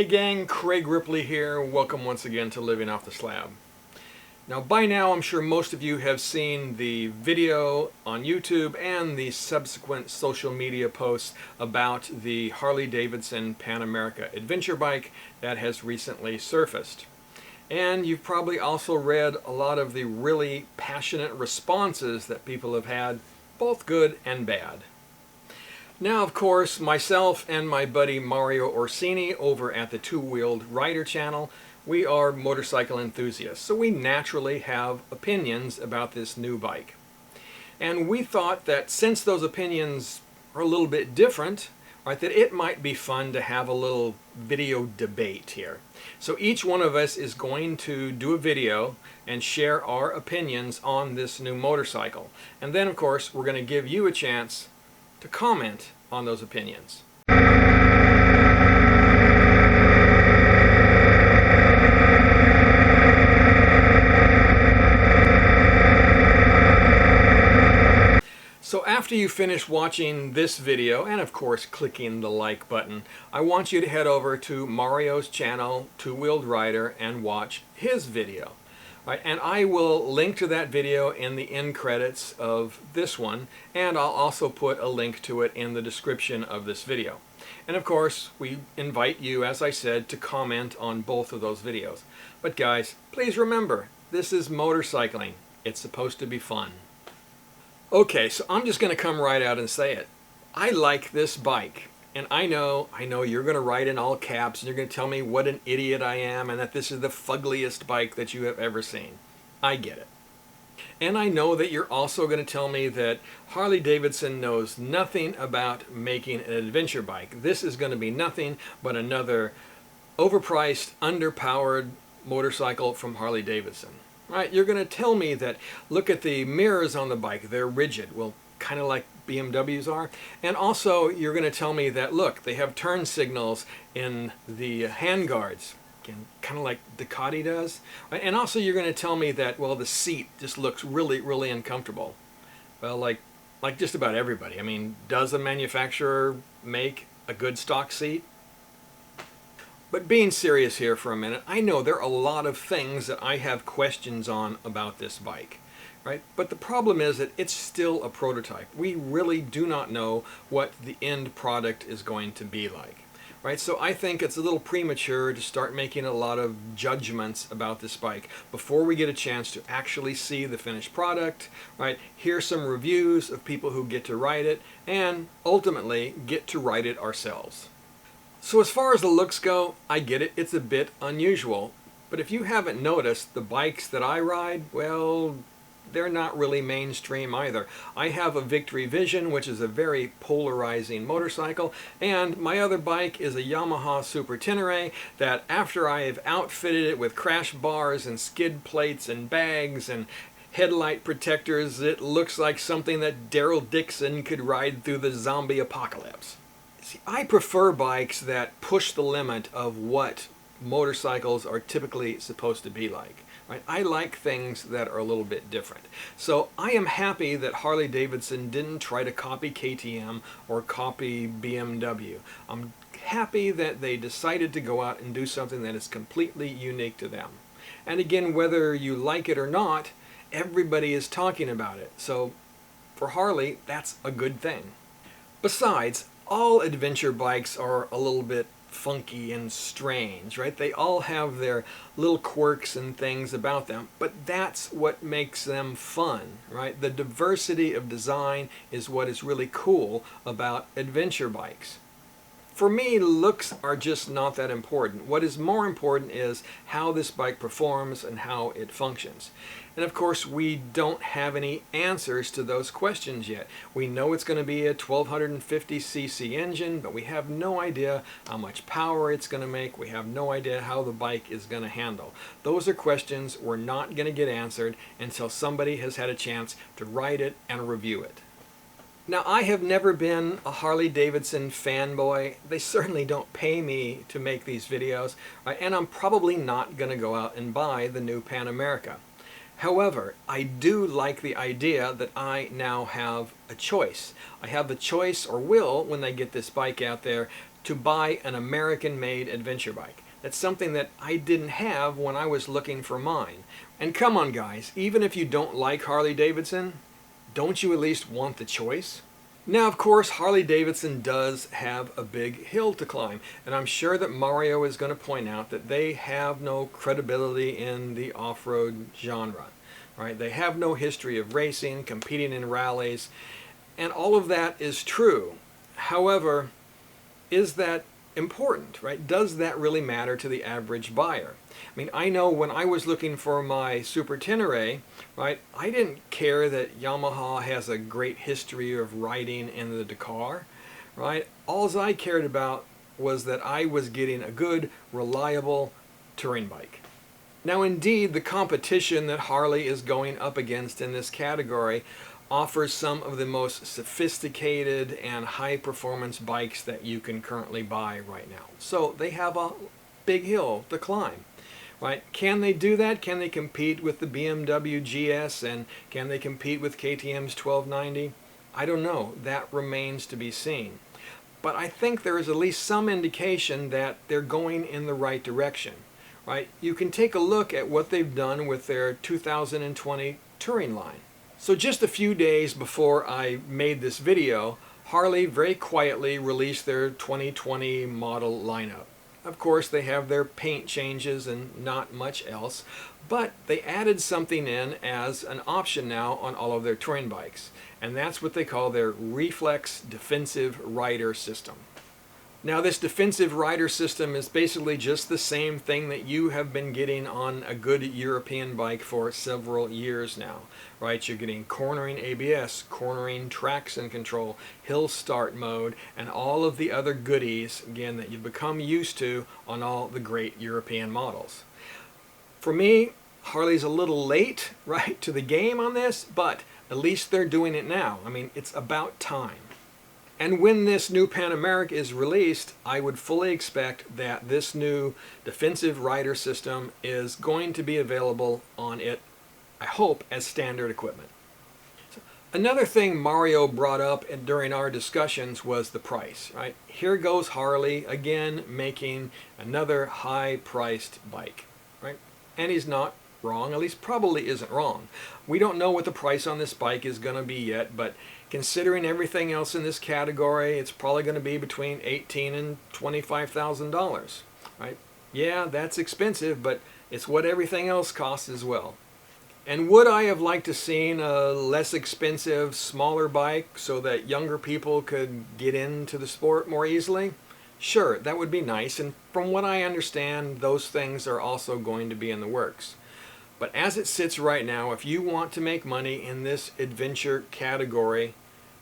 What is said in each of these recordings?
Hey gang, Craig Ripley here. Welcome once again to Living Off the Slab. Now by now I'm sure most of you have seen the video on YouTube and the subsequent social media posts about the Harley Davidson Pan America adventure bike that has recently surfaced. And you've probably also read a lot of the really passionate responses that people have had, both good and bad. Now, of course, myself and my buddy Mario Orsini over at the Two-Wheeled Rider channel, we are motorcycle enthusiasts, so we naturally have opinions about this new bike. And we thought that since those opinions are a little bit different, right, that it might be fun to have a little video debate here. So each one of us is going to do a video and share our opinions on this new motorcycle. And then, of course, we're going to give you a chance to comment on those opinions. So after you finish watching this video, and of course clicking the like button, I want you to head over to Mario's channel, Two-Wheeled Rider, and watch his video. Right, and I will link to that video in the end credits of this one, and I'll also put a link to it in the description of this video. And of course, we invite you, as I said, to comment on both of those videos. But guys, please remember, this is motorcycling. It's supposed to be fun. Okay, so I'm just going to come right out and say it. I like this bike. And I know you're going to write in all caps and you're going to tell me what an idiot I am and that this is the fuggliest bike that you have ever seen. I get it. And I know that you're also going to tell me that Harley Davidson knows nothing about making an adventure bike. This is going to be nothing but another overpriced, underpowered motorcycle from Harley Davidson. Right? You're going to tell me that, look at the mirrors on the bike, they're rigid. Well, kind of like BMWs are. And also you're going to tell me that, look, they have turn signals in the handguards, again, kind of like Ducati does. Right? And also you're going to tell me that, well, the seat just looks really, really uncomfortable. Well, like just about everybody. I mean, does a manufacturer make a good stock seat? But being serious here for a minute, I know there are a lot of things that I have questions on about this bike. Right? But the problem is that it's still a prototype. We really do not know what the end product is going to be like. Right? So I think it's a little premature to start making a lot of judgments about this bike before we get a chance to actually see the finished product, right? Hear some reviews of people who get to ride it, and ultimately get to ride it ourselves. So as far as the looks go, I get it, it's a bit unusual. But if you haven't noticed, the bikes that I ride, well, they're not really mainstream either. I have a Victory Vision, which is a very polarizing motorcycle, and my other bike is a Yamaha Super Tenere that after I have outfitted it with crash bars and skid plates and bags and headlight protectors, it looks like something that Daryl Dixon could ride through the zombie apocalypse. See, I prefer bikes that push the limit of what motorcycles are typically supposed to be like. Right? I like things that are a little bit different. So I am happy that Harley Davidson didn't try to copy KTM or copy BMW. I'm happy that they decided to go out and do something that is completely unique to them. And again, whether you like it or not, everybody is talking about it. So for Harley, that's a good thing. Besides, all adventure bikes are a little bit funky and strange, right? They all have their little quirks and things about them, but that's what makes them fun, right? The diversity of design is what is really cool about adventure bikes. For me, looks are just not that important. What is more important is how this bike performs and how it functions. And of course, we don't have any answers to those questions yet. We know it's going to be a 1250cc engine, but we have no idea how much power it's going to make. We have no idea how the bike is going to handle. Those are questions we're not going to get answered until somebody has had a chance to ride it and review it. Now, I have never been a Harley Davidson fanboy. They certainly don't pay me to make these videos, right? And I'm probably not going to go out and buy the new Pan America. However, I do like the idea that I now have a choice. I have the choice, or will, when they get this bike out there, to buy an American-made adventure bike. That's something that I didn't have when I was looking for mine. And come on guys, even if you don't like Harley Davidson, don't you at least want the choice? Now of course Harley Davidson does have a big hill to climb, and I'm sure that Mario is going to point out that they have no credibility in the off-road genre. Right? They have no history of racing, competing in rallies, and all of that is true. However, is that important, right? Does that really matter to the average buyer? I mean, I know when I was looking for my Super Tenere, right, I didn't care that Yamaha has a great history of riding in the Dakar, right? All I cared about was that I was getting a good, reliable touring bike. Now indeed, the competition that Harley is going up against in this category offers some of the most sophisticated and high-performance bikes that you can currently buy right now. So they have a big hill to climb, right? Can they do that? Can they compete with the BMW GS, and can they compete with KTM's 1290? I don't know. That remains to be seen. But I think there is at least some indication that they're going in the right direction, right? You can take a look at what they've done with their 2020 touring line. So just a few days before I made this video, Harley very quietly released their 2020 model lineup. Of course, they have their paint changes and not much else, but they added something in as an option now on all of their touring bikes, and that's what they call their Reflex defensive rider system. Now this defensive rider system is basically just the same thing that you have been getting on a good European bike for several years now, right? You're getting cornering ABS, cornering traction control, hill start mode, and all of the other goodies, again, that you've become used to on all the great European models. For me, Harley's a little late, right, to the game on this, but at least they're doing it now. I mean, it's about time. And when this new Pan America is released, I would fully expect that this new defensive rider system is going to be available on it, I hope, as standard equipment. So, another thing Mario brought up during our discussions was the price, right? Here goes Harley again making another high-priced bike, right? And he's not wrong, at least probably isn't wrong. We don't know what the price on this bike is going to be yet, but considering everything else in this category, it's probably going to be between $18,000 and $25,000, right? Yeah, that's expensive, but it's what everything else costs as well. And would I have liked to seen a less expensive, smaller bike so that younger people could get into the sport more easily? Sure, that would be nice, and from what I understand, those things are also going to be in the works. But as it sits right now, if you want to make money in this adventure category,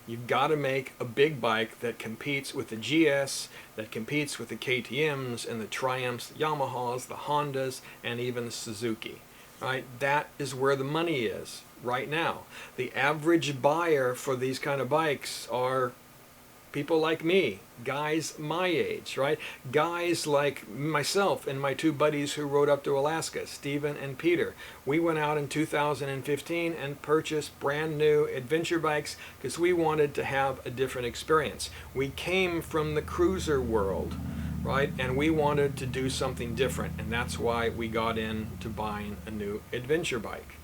you've got to make a big bike that competes with the GS, that competes with the KTMs and the Triumphs, the Yamahas, the Hondas, and even the Suzuki. Right? That is where the money is right now. The average buyer for these kind of bikes are people like me, guys my age, right? Guys like myself and my two buddies who rode up to Alaska, Stephen and Peter. We went out in 2015 and purchased brand new adventure bikes because we wanted to have a different experience. We came from the cruiser world, right? And we wanted to do something different, and that's why we got into buying a new adventure bike.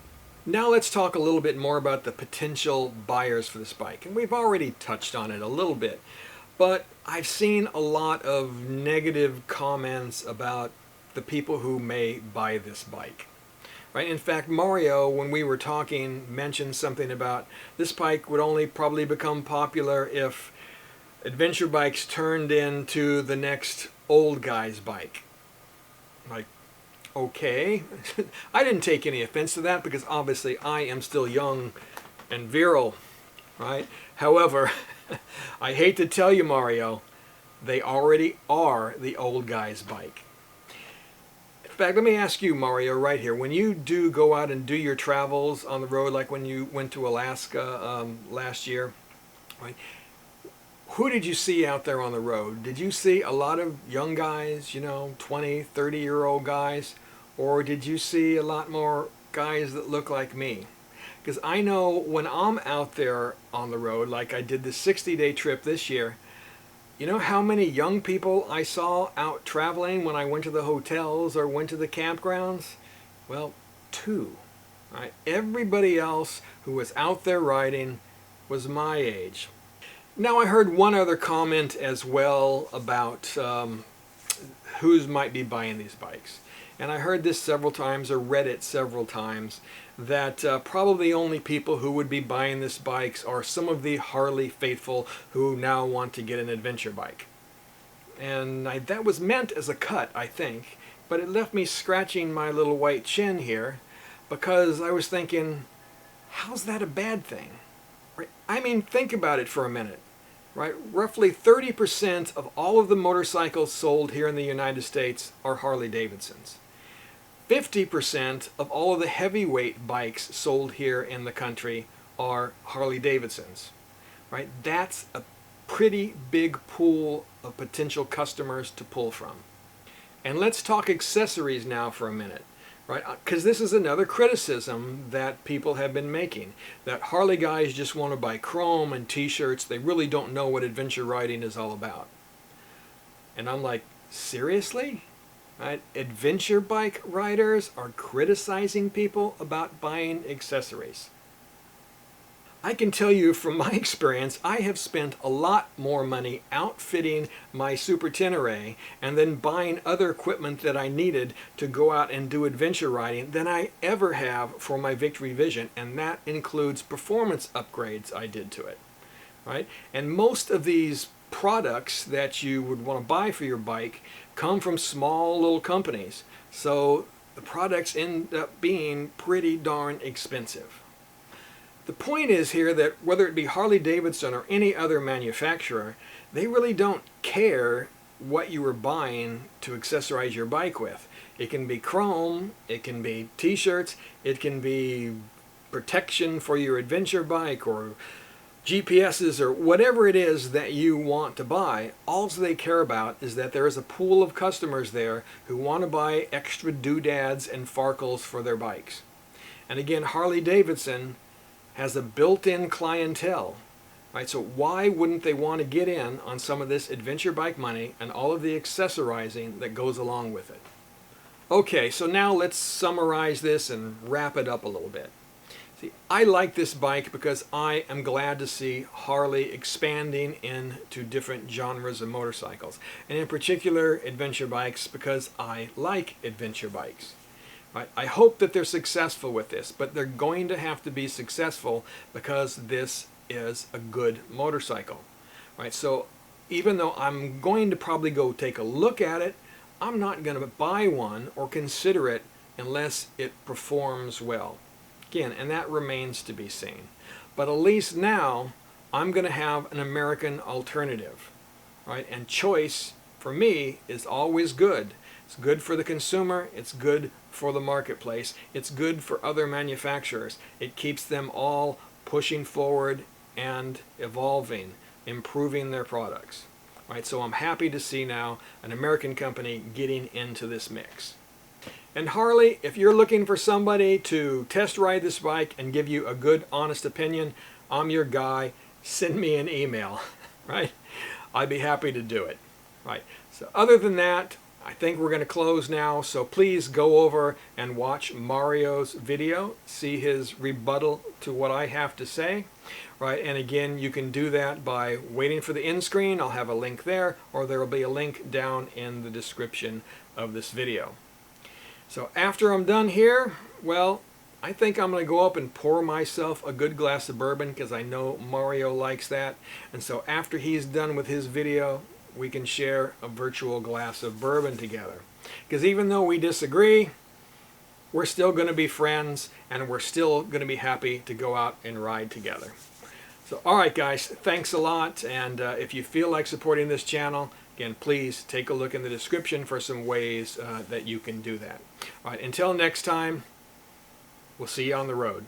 Now let's talk a little bit more about the potential buyers for this bike. And we've already touched on it a little bit, but I've seen a lot of negative comments about the people who may buy this bike. Right? In fact, Mario, when we were talking, mentioned something about this bike would only probably become popular if adventure bikes turned into the next old guy's bike. Like, okay. I didn't take any offense to that because obviously I am still young and virile, right? However, I hate to tell you, Mario, they already are the old guy's bike. In fact, let me ask you, Mario, right here. When you do go out and do your travels on the road, like when you went to Alaska last year, right? Who did you see out there on the road? Did you see a lot of young guys, 20, 30-year-old guys? Or did you see a lot more guys that look like me? Because I know when I'm out there on the road, like I did the 60-day trip this year, You know how many young people I saw out traveling when I went to the hotels or went to the campgrounds? Well, two. Right? Everybody else who was out there riding was my age. Now I heard one other comment as well about who's might be buying these bikes. And I heard this several times or read it several times that probably the only people who would be buying this bikes are some of the Harley faithful who now want to get an adventure bike. And that was meant as a cut, I think, but it left me scratching my little white chin here because I was thinking, how's that a bad thing? Right? I mean, think about it for a minute. Right? Roughly 30% of all of the motorcycles sold here in the United States are Harley Davidsons. 50% of all of the heavyweight bikes sold here in the country are Harley Davidsons. Right? That's a pretty big pool of potential customers to pull from. And let's talk accessories now for a minute. Right? Because this is another criticism that people have been making, that Harley guys just want to buy chrome and t-shirts. They really don't know what adventure riding is all about. And I'm like, seriously? Right? Adventure bike riders are criticizing people about buying accessories. I can tell you from my experience, I have spent a lot more money outfitting my Super Tenere and then buying other equipment that I needed to go out and do adventure riding than I ever have for my Victory Vision, and that includes performance upgrades I did to it. Right? And most of these products that you would want to buy for your bike come from small little companies, so the products end up being pretty darn expensive. The point is here that whether it be Harley Davidson or any other manufacturer, they really don't care what you were buying to accessorize your bike with. It can be chrome, it can be t-shirts, it can be protection for your adventure bike or GPSs or whatever it is that you want to buy. All they care about is that there is a pool of customers there who want to buy extra doodads and farkles for their bikes. And again, Harley Davidson has a built-in clientele, right? So why wouldn't they want to get in on some of this adventure bike money and all of the accessorizing that goes along with it? Okay, so now let's summarize this and wrap it up a little bit. See, I like this bike because I am glad to see Harley expanding into different genres of motorcycles, and in particular adventure bikes, because I like adventure bikes. Right? I hope that they're successful with this, but they're going to have to be successful because this is a good motorcycle. Right? So even though I'm going to probably go take a look at it, I'm not going to buy one or consider it unless it performs well. Again, and that remains to be seen. But at least now I'm going to have an American alternative. Right? And choice for me is always good. It's good for the consumer, it's good for the marketplace, it's good for other manufacturers. It keeps them all pushing forward and evolving, improving their products. Right? So I'm happy to see now an American company getting into this mix. And Harley, if you're looking for somebody to test ride this bike and give you a good, honest opinion, I'm your guy. Send me an email. Right? I'd be happy to do it. Right? So other than that, I think we're going to close now, so please go over and watch Mario's video, see his rebuttal to what I have to say. Right, and again, you can do that by waiting for the end screen. I'll have a link there, or there will be a link down in the description of this video. So after I'm done here, well, I think I'm going to go up and pour myself a good glass of bourbon because I know Mario likes that. And so after he's done with his video, we can share a virtual glass of bourbon together. Because even though we disagree, we're still going to be friends and we're still going to be happy to go out and ride together. So, all right, guys, thanks a lot. And if you feel like supporting this channel, again, please take a look in the description for some ways that you can do that. All right, until next time, we'll see you on the road.